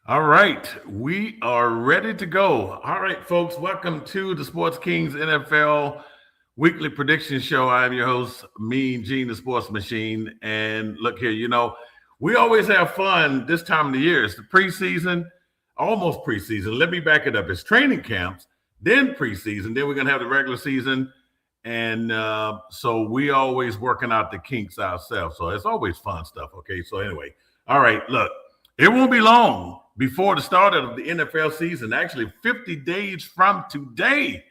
All right, we are ready to go. All right, folks, welcome to the Sports Kings NFL Weekly Prediction Show. I'm your host, MeanGene, the Sports Machine. And look here, we always have fun this time of the year. It's the preseason, almost preseason. Let me back it up. It's training camps, then preseason, then we're going to have the regular season. And so we always working out the kinks ourselves. So it's always fun stuff. Okay, so anyway, all right, look, it won't be long before the start of the NFL season, actually 50 days from today.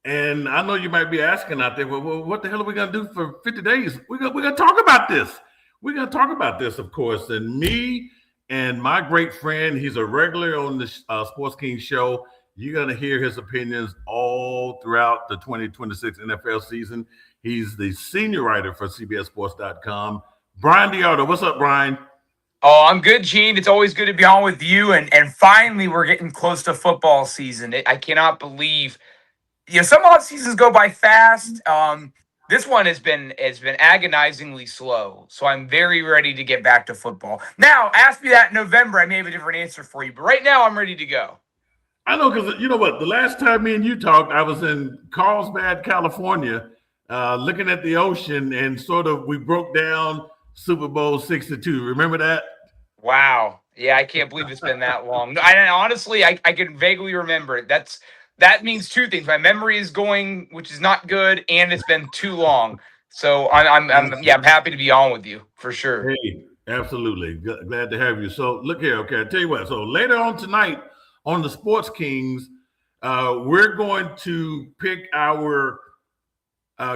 And I know you might be asking out there, well, what the hell are we going to do for 50 days? We're going to talk about this. We're going to talk about this, of course. And me and my great friend, he's a regular on the Sports King show. You're going to hear his opinions all throughout the 2026 NFL season. He's the senior writer for CBSSports.com. Byran DeArdo. What's up, Brian? Oh, I'm good, Gene. It's always good to be on with you. And finally, we're getting close to football season. I cannot believe, some off seasons go by fast. This one has been agonizingly slow. So I'm very ready to get back to football. Now, ask me that in November. I may have a different answer for you. But right now, I'm ready to go. I know, because you know what? The last time me and you talked, I was in Carlsbad, California, looking at the ocean, and we broke down Super Bowl 62. Remember that? Wow. Yeah, I can't believe it's been that long. I can vaguely remember it. That means two things. My memory is going, which is not good, and it's been too long. So I'm happy to be on with you for sure. Hey, absolutely. Glad to have you. So look here, okay, I'll tell you what. So later on tonight on the Sports Kings, we're going to pick our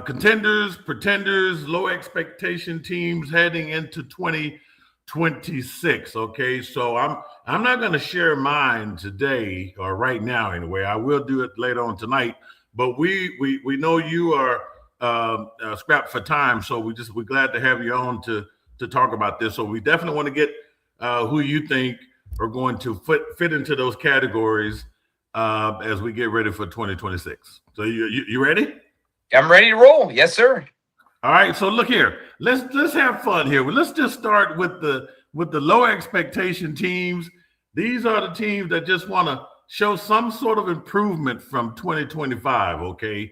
contenders, pretenders, low expectation teams heading into 2026. Okay, so I'm not going to share mine today or right now anyway. I will do it later on tonight. But we know you are strapped for time, so we're glad to have you on to talk about this. So we definitely want to get who you think are going to fit into those categories as we get ready for 2026. So you ready? I'm ready to roll. Yes, sir. All right. So look here. Let's have fun here. Let's just start with the low expectation teams. These are the teams that just want to show some sort of improvement from 2025. Okay.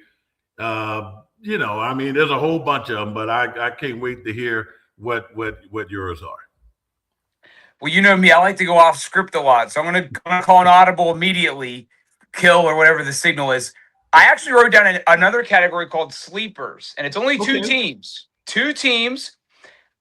I mean, there's a whole bunch of them, but I can't wait to hear what yours are. Well, you know me, I like to go off script a lot. So I'm gonna call an audible immediately, kill or whatever the signal is. I actually wrote down another category called sleepers, and it's only two teams. Two teams.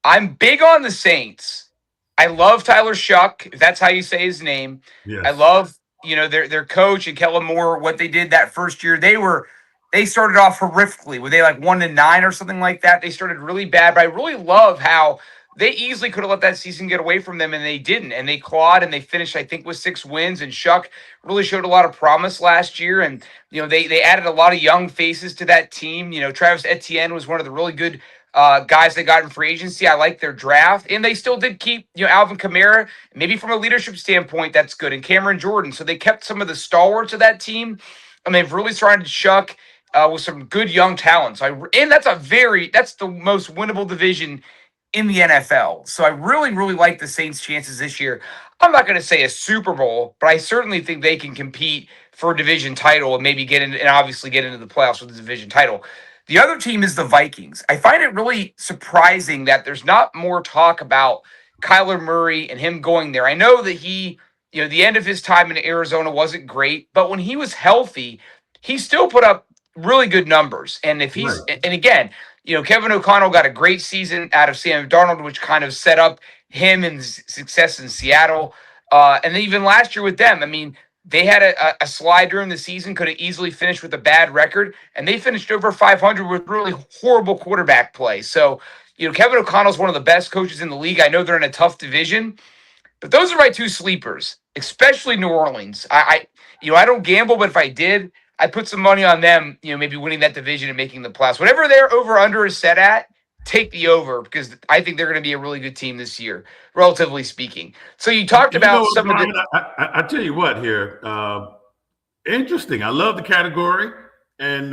I'm big on the Saints. I love Tyler Shuck, if that's how you say his name. Yes. I love, their coach and Kellen Moore, what they did that first year. They started off horrifically. Were they like 1-9 or something like that? They started really bad, but I really love how they easily could have let that season get away from them, and they didn't. And they clawed, and they finished, I think, with 6 wins. And Shuck really showed a lot of promise last year. And, they added a lot of young faces to that team. Travis Etienne was one of the really good guys they got in free agency. I like their draft. And they still did keep, Alvin Kamara. Maybe from a leadership standpoint, that's good. And Cameron Jordan. So they kept some of the stalwarts of that team. And they've really started Shuck with some good young talent. And that's the most winnable division in the NFL. So I really, really like the Saints' chances this year. I'm not going to say a Super Bowl, but I certainly think they can compete for a division title and maybe obviously get into the playoffs with the division title. The other team is the Vikings. I find it really surprising that there's not more talk about Kyler Murray and him going there. I know that he, the end of his time in Arizona wasn't great, but when he was healthy, he still put up really good numbers. And if he's, right. And again, Kevin O'Connell got a great season out of Sam Darnold, which kind of set up him and success in Seattle. And then even last year with them, I mean, they had a slide during the season, could have easily finished with a bad record, and they finished over 500 with really horrible quarterback play. So, Kevin O'Connell is one of the best coaches in the league. I know they're in a tough division, but those are my two sleepers, especially New Orleans. I don't gamble, but if I did, I put some money on them, maybe winning that division and making the playoffs. Whatever their over-under is set at, take the over, because I think they're going to be a really good team this year, relatively speaking. So you talked about some of the... I tell you what here, interesting. I love the category, and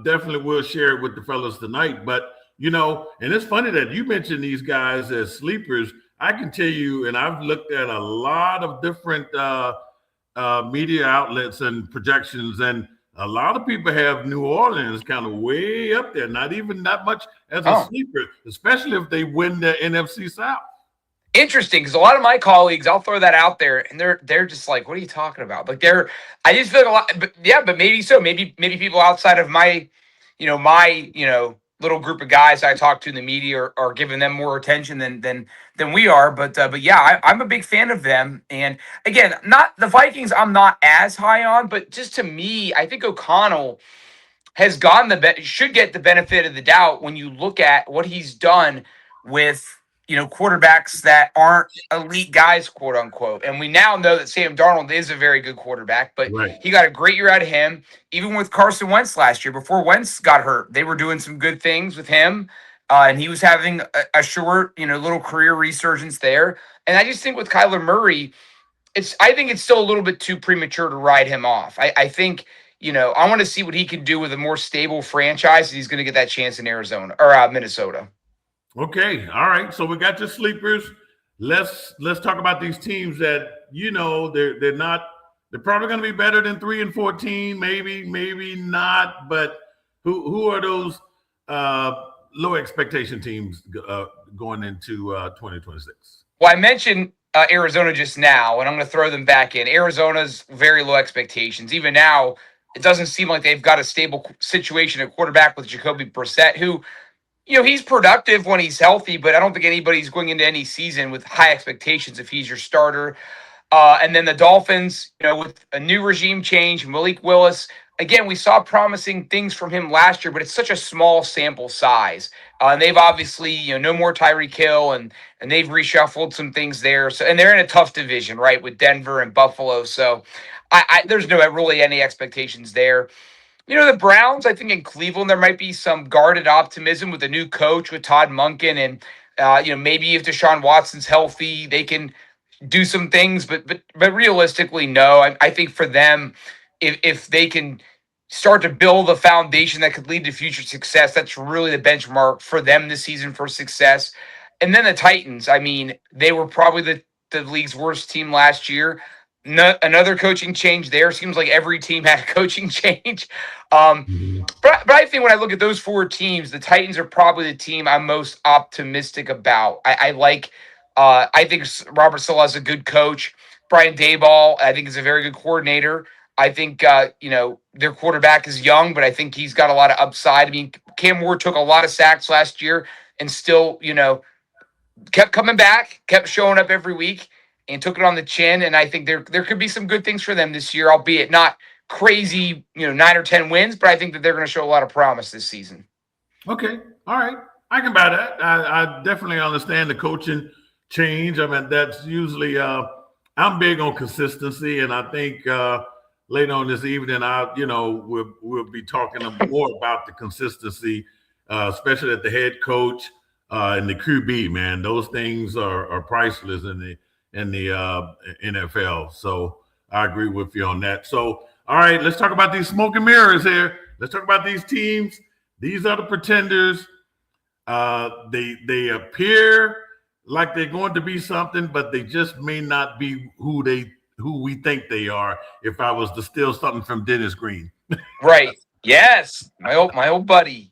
definitely will share it with the fellas tonight. But, and it's funny that you mentioned these guys as sleepers. I can tell you, and I've looked at a lot of different media outlets and projections, and a lot of people have New Orleans kind of way up there, not even that much as a sleeper, especially if they win the NFC South. Interesting, because a lot of my colleagues, I'll throw that out there, and they're just like, "What are you talking about?" Like I just feel like a lot, but maybe so. Maybe people outside of my little group of guys I talk to in the media are giving them more attention than we are. But yeah, I'm a big fan of them. And again, not the Vikings. I'm not as high on, but just to me, I think O'Connell has gotten should get the benefit of the doubt when you look at what he's done with quarterbacks that aren't elite guys, quote unquote. And we now know that Sam Darnold is a very good quarterback, but he got a great year out of him. Even with Carson Wentz last year, before Wentz got hurt, they were doing some good things with him. And he was having a short, little career resurgence there. And I just think with Kyler Murray, I think it's still a little bit too premature to ride him off. I think, I want to see what he can do with a more stable franchise. He's going to get that chance in Arizona or Minnesota. Okay. All right. So we got your sleepers. Let's talk about these teams that, they're probably going to be better than 3-14, maybe not. But who are those low expectation teams going into 2026? Well, I mentioned Arizona just now, and I'm going to throw them back in. Arizona's very low expectations. Even now, it doesn't seem like they've got a stable situation at quarterback with Jacoby Brissett, who, he's productive when he's healthy, but I don't think anybody's going into any season with high expectations if he's your starter. And then the Dolphins, with a new regime change, Malik Willis. Again, we saw promising things from him last year, but it's such a small sample size. And they've obviously, no more Tyreek Hill, and they've reshuffled some things there. So, and they're in a tough division, right, with Denver and Buffalo. So there's no really any expectations there. The Browns, I think in Cleveland, there might be some guarded optimism with a new coach, with Todd Monken. And, maybe if Deshaun Watson's healthy, they can do some things. But realistically, no. I think for them, if they can start to build a foundation that could lead to future success, that's really the benchmark for them this season for success. And then the Titans, they were probably the league's worst team last year. Another coaching change there. Seems like every team had a coaching change. But I think when I look at those four teams, the Titans are probably the team I'm most optimistic about. I think Robert Saleh is a good coach. Brian Daboll, I think, is a very good coordinator. I think, their quarterback is young, but I think he's got a lot of upside. Cam Ward took a lot of sacks last year and still, kept coming back, kept showing up every week, and took it on the chin. And I think there could be some good things for them this year, albeit not crazy, 9 or 10 wins, but I think that they're going to show a lot of promise this season. Okay. All right. I can buy that. I definitely understand the coaching change. That's usually I'm big on consistency, and I think later on this evening, we'll be talking more about the consistency, especially at the head coach and the QB. Man, those things are priceless in the NFL. So I agree with you on that. So, all right, let's talk about these smoke and mirrors here. Let's talk about these teams. These are the pretenders. They appear like they're going to be something, but they just may not be who we think they are. If I was to steal something from Dennis Green. Right. Yes. My old buddy.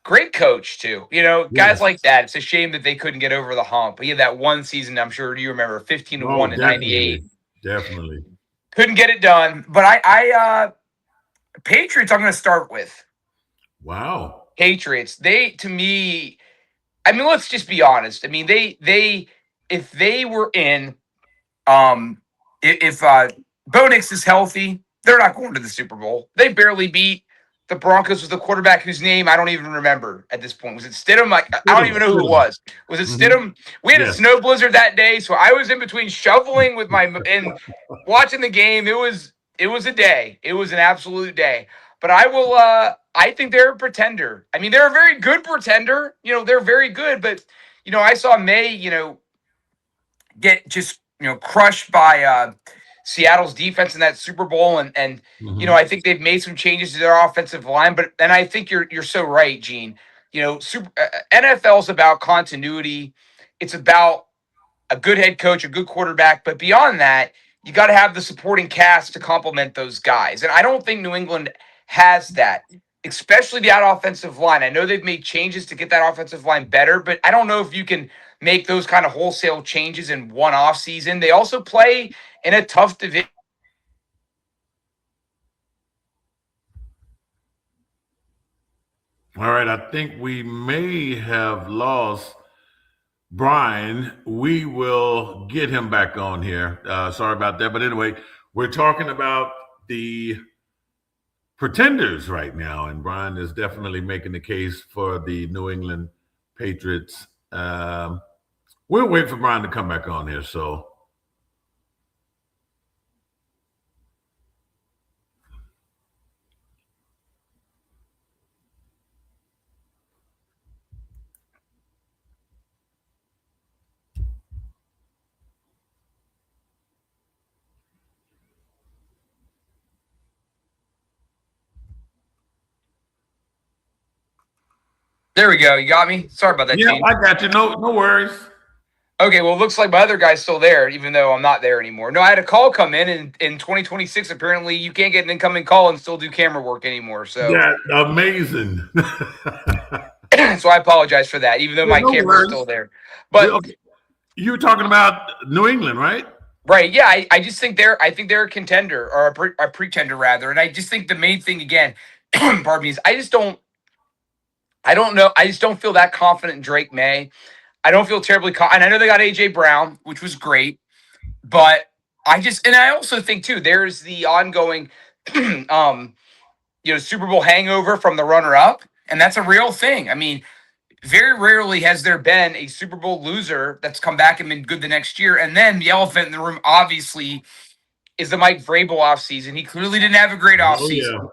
Great coach too. Guys like that. It's a shame that they couldn't get over the hump. He had that one season, I'm sure you remember, 15-1 in 98. Definitely. Couldn't get it done. But I Patriots I'm going to start with. Wow. Patriots. They, to me, let's just be honest. They if they were in if Bo Nix is healthy, they're not going to the Super Bowl. They barely beat the Broncos with a quarterback whose name I don't even remember at this point. Was it Stidham? I don't even know who it was. Was it Stidham? We had a snow blizzard that day, so I was in between shoveling with and watching the game. It was a day. It was an absolute day. But I think they're a pretender. They're a very good pretender. They're very good, but I saw May, get just crushed by Seattle's defense in that Super Bowl, and I think they've made some changes to their offensive line. But I think you're so right, Gene. NFL's about continuity. It's about a good head coach, a good quarterback. But beyond that, you got to have the supporting cast to complement those guys. And I don't think New England has that, especially that offensive line. I know they've made changes to get that offensive line better, but I don't know if you can make those kind of wholesale changes in one off season. They also play in a tough division. All right, I think we may have lost Brian. We will get him back on here. Sorry about that. But anyway, we're talking about the pretenders right now, and Brian is definitely making the case for the New England Patriots. We'll wait for Brian to come back on here. So There we go. You got me? Sorry about that, yeah, Gene. I got you. No worries. Okay, well, it looks like my other guy's still there, even though I'm not there anymore. No, I had a call come in 2026, apparently you can't get an incoming call and still do camera work anymore. So Yeah, amazing. so I apologize for that, even though my camera's still there. But okay. You were talking about New England, right? right, yeah, I just think they're a contender or a pretender rather, and I just think the main thing again, pardon me, is I don't know, I just don't feel that confident in Drake May. I don't feel terribly and I know they got AJ Brown, which was great, but I also think too, there's the ongoing Super Bowl hangover from the runner-up, and that's a real thing. I mean, very rarely has there been a Super Bowl loser that's come back and been good the next year. And then the elephant in the room, obviously, is the Mike Vrabel offseason. He clearly didn't have a great offseason.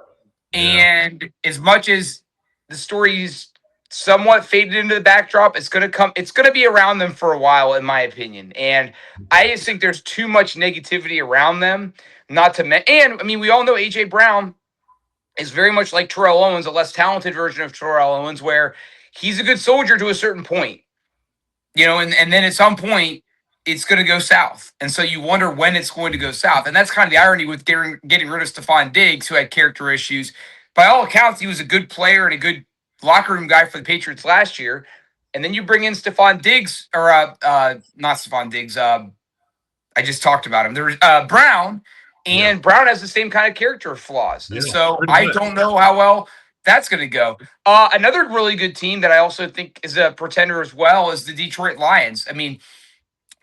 Yeah. And as much as the story's somewhat faded into the backdrop, it's going to be around them for a while, in my opinion. And I just think there's too much negativity around them, and I mean, we all know AJ Brown is very much like Terrell Owens, a less talented version of Terrell Owens, where he's a good soldier to a certain point, and then at some point it's going to go south. And so you wonder when it's going to go south. And that's kind of the irony with getting rid of Stephon Diggs, who had character issues. By all accounts, he was a good player and a good locker room guy for the Patriots last year. And then you bring in Stephon Diggs, or not Stephon Diggs. I just talked about him. There's Brown, and Brown has the same kind of character flaws. And so I don't know how well that's going to go. Another really good team that I also think is a pretender as well is the Detroit Lions. I mean,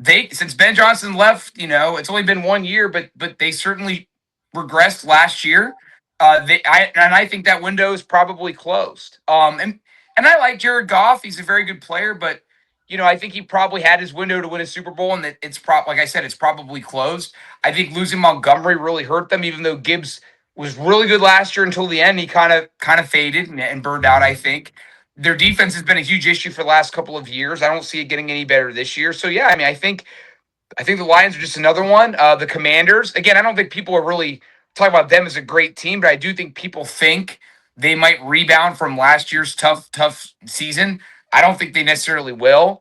since Ben Johnson left, it's only been 1 year, but they certainly regressed last year. I think that window is probably closed. And I like Jared Goff. He's a very good player, but I think he probably had his window to win a Super Bowl, and that like I said, it's probably closed. I think losing Montgomery really hurt them, even though Gibbs was really good last year until the end. He kind of faded and burned out, I think. Their defense has been a huge issue for the last couple of years. I don't see it getting any better this year. So, yeah, I mean, I think the Lions are just another one. The Commanders, again, I don't think people are really talking about them as a great team, but I do think people think they might rebound from last year's tough season. I don't think they necessarily will.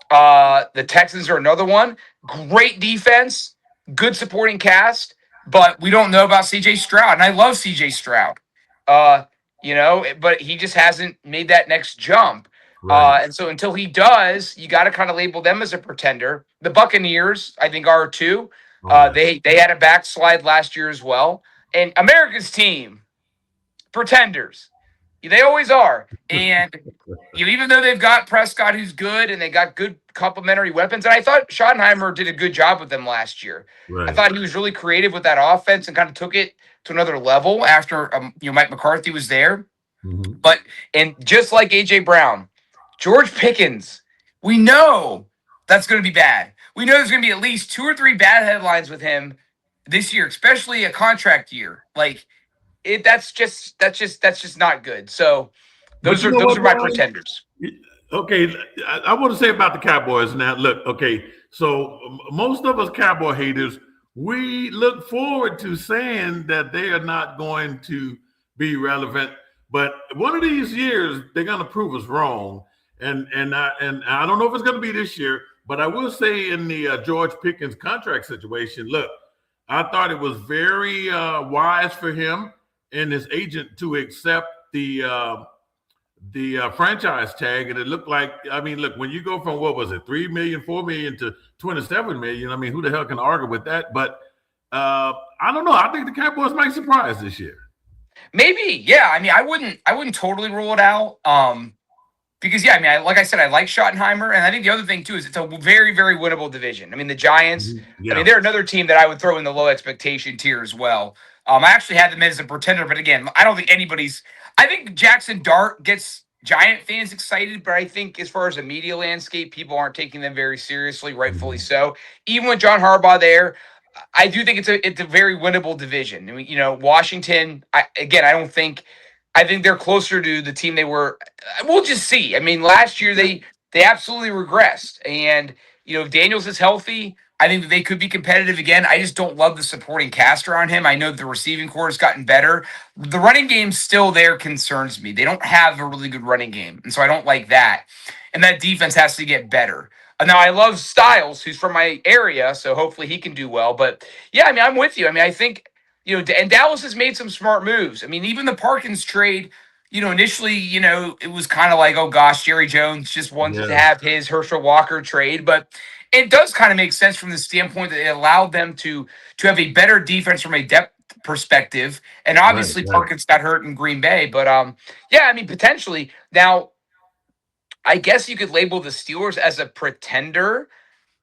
The Texans are another one. Great defense, good supporting cast, but we don't know about CJ Stroud. And I love CJ Stroud, but he just hasn't made that next jump. Right. And so until he does, you got to kind of label them as a pretender. The Buccaneers, I think, are too. They had a backslide last year as well. And America's team, pretenders. They always are. And even though they've got Prescott, who's good, and they got good complementary weapons, and I thought Schottenheimer did a good job with them last year. Right. I thought he was really creative with that offense and kind of took it to another level after Mike McCarthy was there. Mm-hmm. And just like AJ Brown, George Pickens, we know that's going to be bad. We know there's going to be at least 2 or 3 bad headlines with him this year, especially a contract year. That's just not good. So those are my pretenders. Okay, I want to say about the Cowboys now. Look, okay, so most of us Cowboy haters, we look forward to saying that they are not going to be relevant, but one of these years they're going to prove us wrong. And I don't know if it's going to be this year, But I will say in the George Pickens contract situation, look, I thought it was very wise for him and his agent to accept the franchise tag. And it looked like, I mean, look, when you go from, what was it, 3 million, 4 million to 27 million, I mean, who the hell can argue with that? But I don't know. I think the Cowboys might surprise this year. Maybe, yeah. I mean, I wouldn't totally rule it out. Because yeah, I mean, like I said, I like Schottenheimer, and I think the other thing too is it's a very, very winnable division. I mean, the Giants. Yeah. I mean, they're another team that I would throw in the low expectation tier as well. I actually had them as a pretender, but again, I don't think anybody's. I think Jackson Dart gets Giant fans excited, but I think as far as the media landscape, people aren't taking them very seriously, rightfully so. Even with John Harbaugh there, I do think it's a very winnable division. I mean, you know, Washington. I think they're closer to the team they were. We'll just see. I mean, last year they absolutely regressed, and you know, if Daniels is healthy, I think that they could be competitive again. I just don't love the supporting cast around him. I know the receiving core has gotten better. The running game still there concerns me. They don't have a really good running game, and so I don't like that. And that defense has to get better. Now, I love Styles, who's from my area, so hopefully he can do well. But yeah, I mean, I'm with you. I mean, I think, you know, and Dallas has made some smart moves. I mean, even the Parkins trade, you know, initially, you know, it was kind of like, oh gosh, Jerry Jones just wanted to have his Herschel Walker trade. But it does kind of make sense from the standpoint that it allowed them to have a better defense from a depth perspective. And obviously Parkins got hurt in Green Bay. But yeah, I mean, potentially. Now, I guess you could label the Steelers as a pretender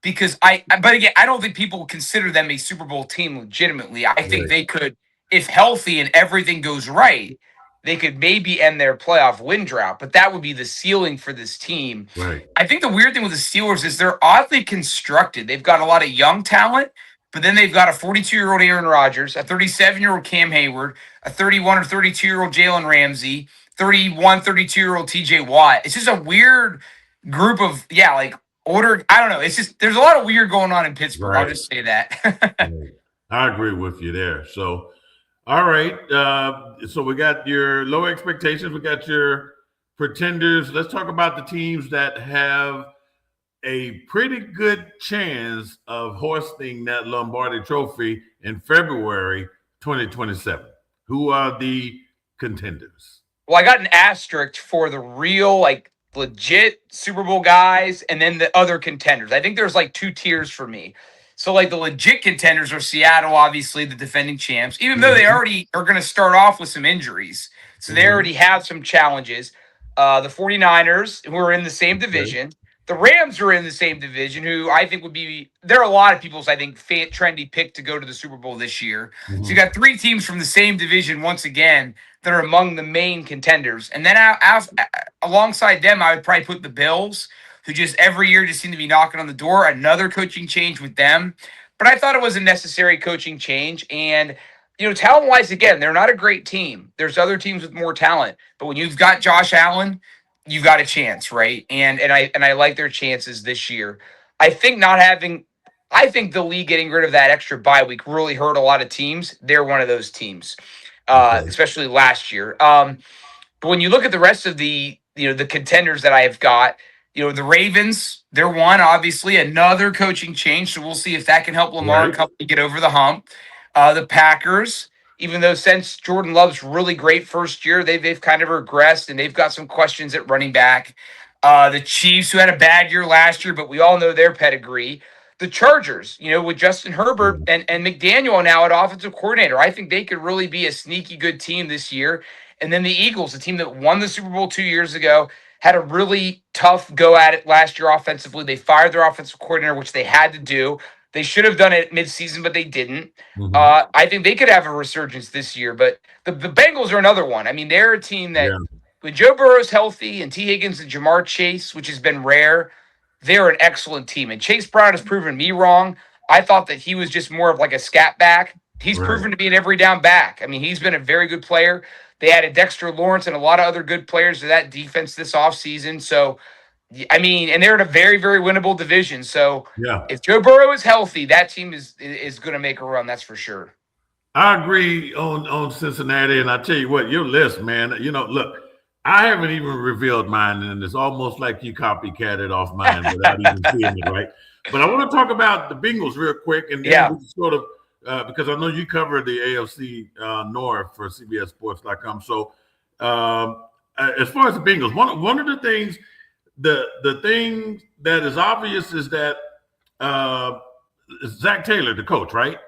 because but again, I don't think people consider them a Super Bowl team legitimately. I think they could, if healthy and everything goes right, they could maybe end their playoff win drought, but that would be the ceiling for this team. Right. I think the weird thing with the Steelers is they're oddly constructed. They've got a lot of young talent, but then they've got a 42-year-old Aaron Rodgers, a 37-year-old Cam Hayward, a 31 or 32-year-old Jalen Ramsey, 31, 32-year-old TJ Watt. It's just a weird group of, like older. I don't know. It's just, there's a lot of weird going on in Pittsburgh. I'll just say that. I agree with you there. So, all right. So we got your low expectations. We got your pretenders. Let's talk about the teams that have a pretty good chance of hosting that Lombardi Trophy in February 2027. Who are the contenders? Well, I got an asterisk for the real, like, legit Super Bowl guys and then the other contenders. I think there's like two tiers for me. So, like, the legit contenders are Seattle, obviously, the defending champs, even though they already are going to start off with some injuries. So they already have some challenges. The 49ers, who are in the same division. The Rams are in the same division, who I think there are a lot of people's, I think, trendy pick to go to the Super Bowl this year. So you got three teams from the same division, once again, that are among the main contenders. And then alongside them, I would probably put the Bills, who just every year just seem to be knocking on the door. Another coaching change with them. But I thought it was a necessary coaching change. And, you know, talent-wise, again, they're not a great team. There's other teams with more talent. But when you've got Josh Allen, you've got a chance, right? And I like their chances this year. I think the league getting rid of that extra bye week really hurt a lot of teams. They're one of those teams, especially last year. But when you look at the rest of the contenders that I have got, you know, the Ravens, they're one, obviously, another coaching change. So we'll see if that can help Lamar and company get over the hump. The Packers, even though since Jordan Love's really great first year, they've kind of regressed and they've got some questions at running back. The Chiefs, who had a bad year last year, but we all know their pedigree. The Chargers, you know, with Justin Herbert and McDaniel now at offensive coordinator, I think they could really be a sneaky good team this year. And then the Eagles, a team that won the Super Bowl 2 years ago, had a really tough go at it last year offensively. They fired their offensive coordinator, which they had to do. They should have done it midseason, but they didn't. I think they could have a resurgence this year. But the Bengals are another one. I mean, they're a team that when Joe Burrow's healthy and T. Higgins and Jamar Chase, which has been rare, they're an excellent team. And Chase Brown has proven me wrong. I thought that he was just more of like a scat back. He's proven to be an every down back. I mean, he's been a very good player. They added Dexter Lawrence and a lot of other good players to that defense this offseason. So, I mean, and they're in a very, very winnable division. So, if Joe Burrow is healthy, that team is going to make a run. That's for sure. I agree on Cincinnati. And I tell you what, your list, man, you know, look, I haven't even revealed mine, and it's almost like you copycatted off mine without even seeing it, right? But I want to talk about the Bengals real quick, and then we sort of because I know you cover the AFC North for CBS Sports.com. So as far as the Bengals, one of the things, the thing that is obvious is that Zach Taylor, the coach, right?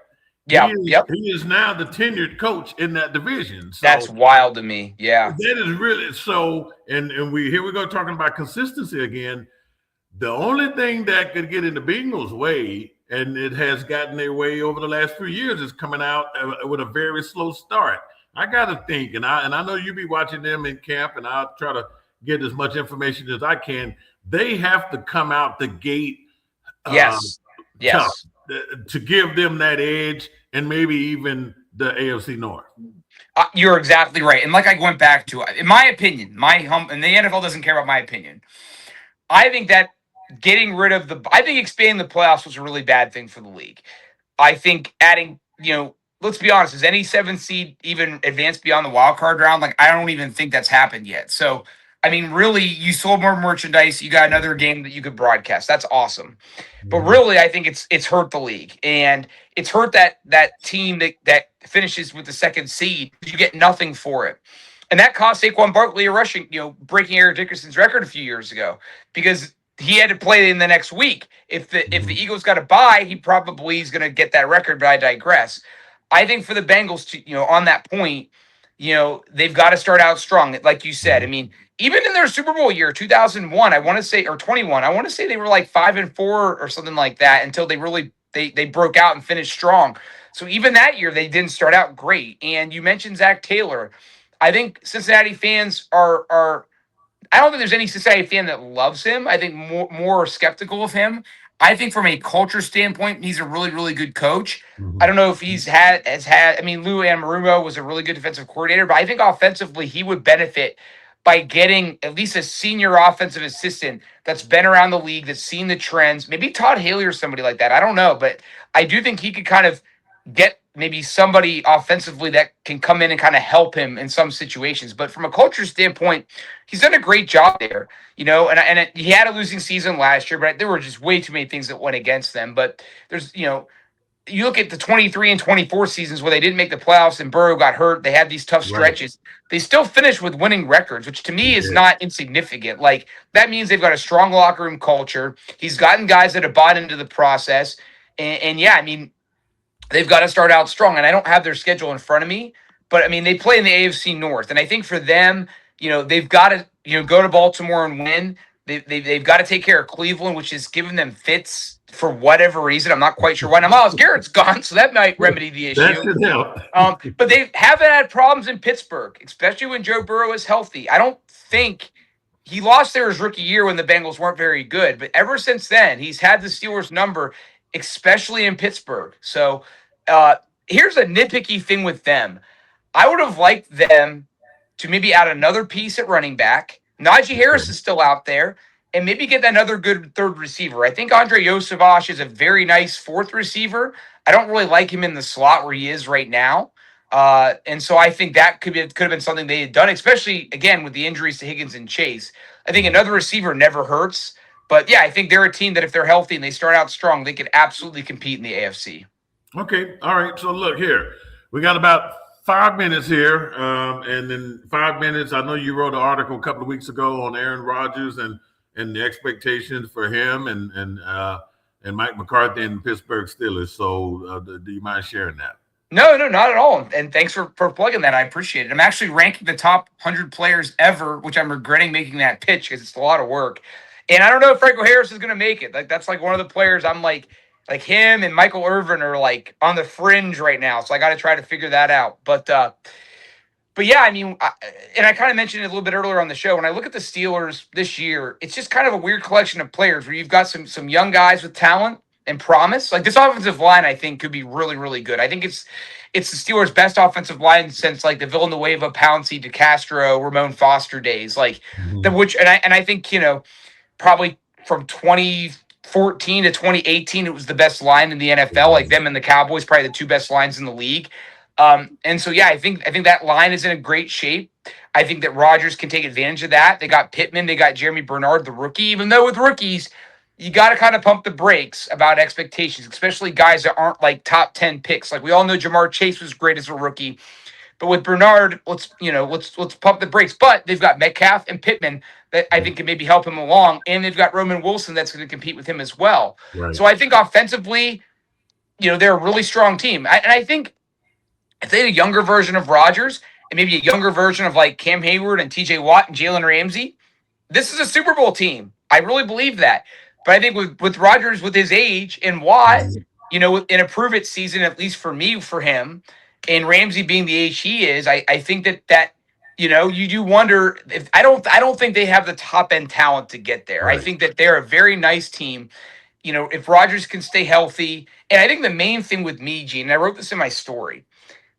Yeah, he is now the tenured coach in that division. So that's wild to me. Yeah, that is really so. And we go talking about consistency again. The only thing that could get in the Bengals' way, and it has gotten their way over the last few years, is coming out with a very slow start. I got to think, and I know you be watching them in camp, and I'll try to get as much information as I can. They have to come out the gate, yes, tough, to give them that edge, and maybe even the AFC North. You're exactly right. And like I went back to, in my opinion, and the NFL doesn't care about my opinion. I think that I think expanding the playoffs was a really bad thing for the league. I think adding, let's be honest, has any 7th seed even advanced beyond the wild card round? Like, I don't even think that's happened yet. So, I mean, really, you sold more merchandise. You got another game that you could broadcast. That's awesome. But really, I think it's hurt the league, and it's hurt that team that finishes with the 2nd seed. You get nothing for it, and that cost Saquon Barkley a rushing, breaking Eric Dickerson's record a few years ago because he had to play in the next week. If the Eagles got a bye, he probably is going to get that record. But I digress. I think for the Bengals to, on that point, they've got to start out strong, like you said. I mean, even in their Super Bowl year, 2001, I want to say, or 21, I want to say they were like 5-4 or something like that until they really they broke out and finished strong. So even that year, they didn't start out great. And you mentioned Zach Taylor. I think Cincinnati fans are. I don't think there's any Cincinnati fan that loves him. I think more skeptical of him. I think from a culture standpoint, he's a really, really good coach. I don't know if has had. I mean, Lou Anarumo was a really good defensive coordinator, but I think offensively he would benefit by getting at least a senior offensive assistant that's been around the league, that's seen the trends. Maybe Todd Haley or somebody like that. I don't know, but I do think he could kind of get maybe somebody offensively that can come in and kind of help him in some situations. But from a culture standpoint, he's done a great job there, and he had a losing season last year, but there were just way too many things that went against them. But there's, you look at the 23 and 24 seasons where they didn't make the playoffs and Burrow got hurt. They had these tough stretches. Right. They still finished with winning records, which to me is not insignificant. Like, that means they've got a strong locker room culture. He's gotten guys that have bought into the process. And yeah, I mean, they've got to start out strong. And I don't have their schedule in front of me, but I mean, they play in the AFC North. And I think for them, they've got to, go to Baltimore and win. They've got to take care of Cleveland, which is giving them fits for whatever reason. I'm not quite sure why. Now, Myles Garrett's gone, so that might remedy the issue. That should help. But they haven't had problems in Pittsburgh, especially when Joe Burrow is healthy. I don't think he lost there his rookie year when the Bengals weren't very good. But ever since then, he's had the Steelers' number, especially in Pittsburgh. So here's a nitpicky thing with them. I would have liked them to maybe add another piece at running back. Najee Harris is still out there. And maybe get another good 3rd receiver. I think Andre Yosevach is a very nice 4th receiver. I don't really like him in the slot where he is right now. And so I think that could have been something they had done, especially, again, with the injuries to Higgins and Chase. I think another receiver never hurts. But, yeah, I think they're a team that if they're healthy and they start out strong, they could absolutely compete in the AFC. Okay. All right. So, look here. We got about 5 minutes here. And then 5 minutes, I know you wrote an article a couple of weeks ago on Aaron Rodgers and the expectations for him and Mike McCarthy and the Pittsburgh Steelers. So do you mind sharing that? No, not at all. And thanks for plugging that. I appreciate it. I'm actually ranking the top 100 players ever, which I'm regretting making that pitch because it's a lot of work. And I don't know if Franco Harris is going to make it. Like, that's like one of the players I'm like him and Michael Irvin are like on the fringe right now. So I got to try to figure that out. But yeah, I mean, I kind of mentioned it a little bit earlier on the show. When I look at the Steelers this year, it's just kind of a weird collection of players where you've got some young guys with talent and promise. Like, this offensive line, I think, could be really, really good. I think it's the Steelers' best offensive line since like the Villanueva, Pouncey, DeCastro, Ramon Foster days. Like, I think probably from 2014 to 2018, it was the best line in the NFL. Like, them and the Cowboys, probably the 2 best lines in the league. And so, yeah, I think that line is in a great shape. I think that Rodgers can take advantage of that. They got Pittman, they got Jeremy Bernard, the rookie. Even though with rookies, you got to kind of pump the brakes about expectations, especially guys that aren't like top 10 picks. Like we all know Jamar Chase was great as a rookie. But with Bernard, let's pump the brakes. But they've got Metcalf and Pittman that I think can maybe help him along, and they've got Roman Wilson that's going to compete with him as well. Right. So I think offensively, they're a really strong team. And I think if they had a younger version of Rodgers and maybe a younger version of like Cam Hayward and T.J. Watt and Jalen Ramsey, this is a Super Bowl team. I really believe that. But I think with Rodgers, with his age and Watt, in a prove it season, at least for me, for him, and Ramsey being the age he is, I think that you do wonder if I don't think they have the top end talent to get there. Right. I think that they're a very nice team. If Rodgers can stay healthy, and I think the main thing with MeanGene, and I wrote this in my story,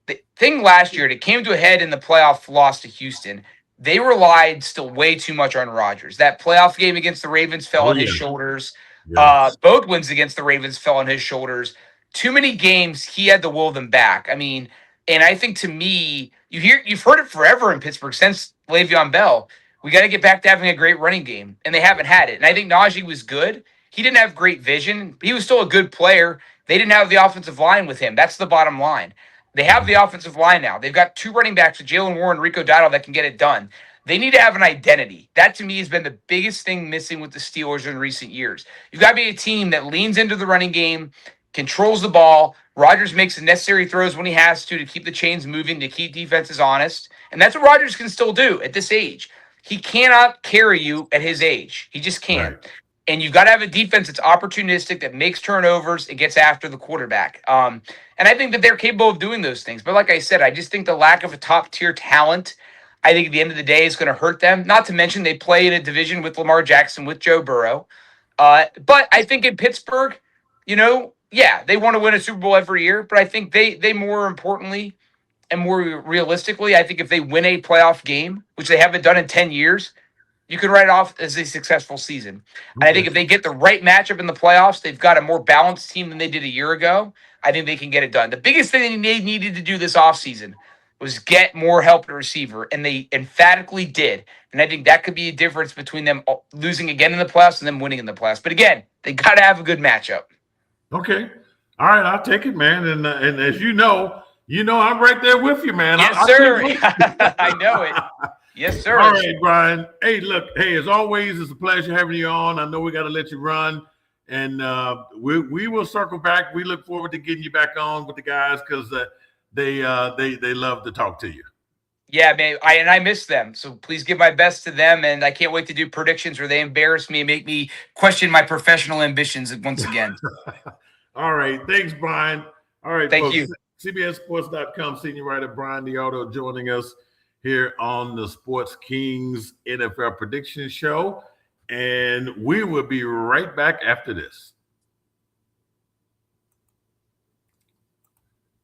the thing last year, it came to a head in the playoff loss to Houston. They relied still way too much on Rodgers. That playoff game against the Ravens fell on his shoulders. Yeah. Both wins against the Ravens fell on his shoulders. Too many games he had to will them back. I mean, and I think to me, you've heard it forever in Pittsburgh since Le'Veon Bell. We got to get back to having a great running game, and they haven't had it. And I think Najee was good. He didn't have great vision. He was still a good player. They didn't have the offensive line with him. That's the bottom line. They have the offensive line now. They've got two running backs with Jalen Warren and Rico Dowdle that can get it done. They need to have an identity. That, to me, has been the biggest thing missing with the Steelers in recent years. You've got to be a team that leans into the running game, controls the ball. Rodgers makes the necessary throws when he has to keep the chains moving, to keep defenses honest. And that's what Rodgers can still do at this age. He cannot carry you at his age. He just can't. Right. And you've got to have a defense that's opportunistic, that makes turnovers, it gets after the quarterback. And I think that they're capable of doing those things. But like I said, I just think the lack of a top-tier talent, I think at the end of the day, is going to hurt them. Not to mention they play in a division with Lamar Jackson, with Joe Burrow. But I think in Pittsburgh, they want to win a Super Bowl every year. But I think they more importantly and more realistically, I think if they win a playoff game, which they haven't done in 10 years, you can write it off as a successful season. And I think if they get the right matchup in the playoffs, they've got a more balanced team than they did a year ago. I think they can get it done. The biggest thing they needed to do this offseason was get more help at receiver, and they emphatically did. And I think that could be a difference between them losing again in the playoffs and them winning in the playoffs. But again, they got to have a good matchup. Okay. All right, I'll take it, man. And as you know, I'm right there with you, man. Yes, sir. I know it. Yes, sir. All right, Bryan. Hey, look, as always, it's a pleasure having you on. I know we got to let you run, and we will circle back. We look forward to getting you back on with the guys because they love to talk to you. Yeah, man. I miss them, so please give my best to them, and I can't wait to do predictions where they embarrass me and make me question my professional ambitions once again. All right, thanks, Bryan. All right, thank folks. you. CBSSports.com senior writer Byran DeArdo joining us here on the Sports Kings NFL Prediction Show. And we will be right back after this.